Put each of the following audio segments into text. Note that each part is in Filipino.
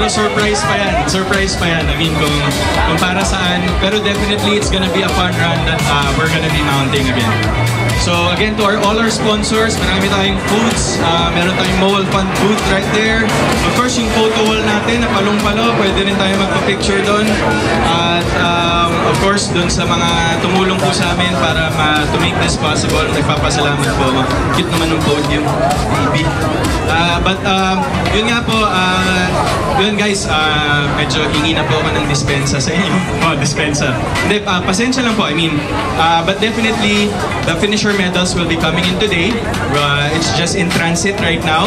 siguro surprise pa yan. Surprise pa yan. I mean, kung para saan. Pero definitely, it's gonna be a fun run that we're gonna be mounting again. So again, to all our sponsors, marami tayong foods. Meron tayong Mobile Fund booth right there. Of course, yung photo wall natin na palong-palo, pwede rin tayo magpa-picture doon. At of course, doon sa mga tumulong po sa amin para to make this possible, nagpapasalamat po. Cute naman ng podium, baby. But yun nga po, yun guys, medyo hingi na po ako ng dispensa sa inyo. Oh, dispensa. Hindi, pasensya lang po. I mean, but definitely, the finisher medals will be coming in today. It's just in transit right now.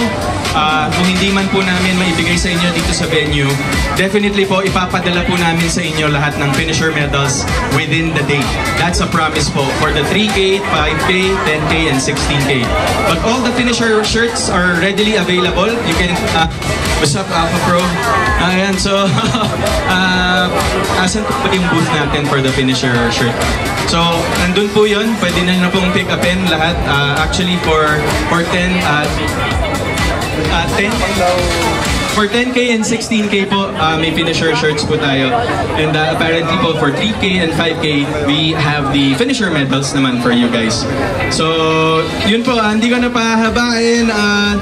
Kung hindi man po namin maibigay sa inyo dito sa venue, definitely po ipapadala po namin sa inyo lahat ng finisher medals within the day. That's a promise po for the 3K, 5K, 10K, and 16K. But all the finisher shirts are readily available. You can, what's up, Alpha Pro? Ayan, so, asan po yung booth natin for the finisher shirt? So, nandun po yun. Pwede na pong pick upin lahat. Actually, for 10 for 10K and 16K po, may finisher shirts po tayo. And apparently po for 3K and 5K, we have the finisher medals naman for you guys. So, yun po, hindi ko na pahabain.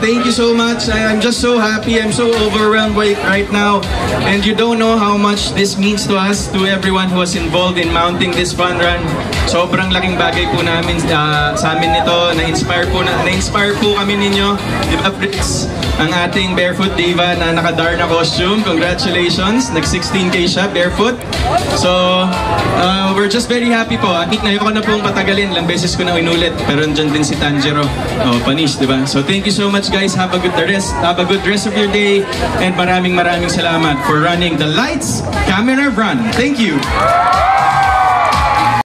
Thank you so much. I'm just so happy. I'm so overwhelmed right now. And you don't know how much this means to us, to everyone who was involved in mounting this fun run. Sobrang laking bagay po namin sa amin nito. Na-inspire po kami ninyo. Diba, Bricks? Ang ating Barefoot Diva na naka-Darna costume. Congratulations! Nag-16K siya, barefoot. So, we're just very happy po. Ayoko na pong patagalin. Ilang beses ko na inulit. Pero andyan din si Tanjiro. Oh, Panish, diba? So, thank you so much guys. Have a good rest of your day. And maraming salamat for running the Lights, Camera, Run. Thank you!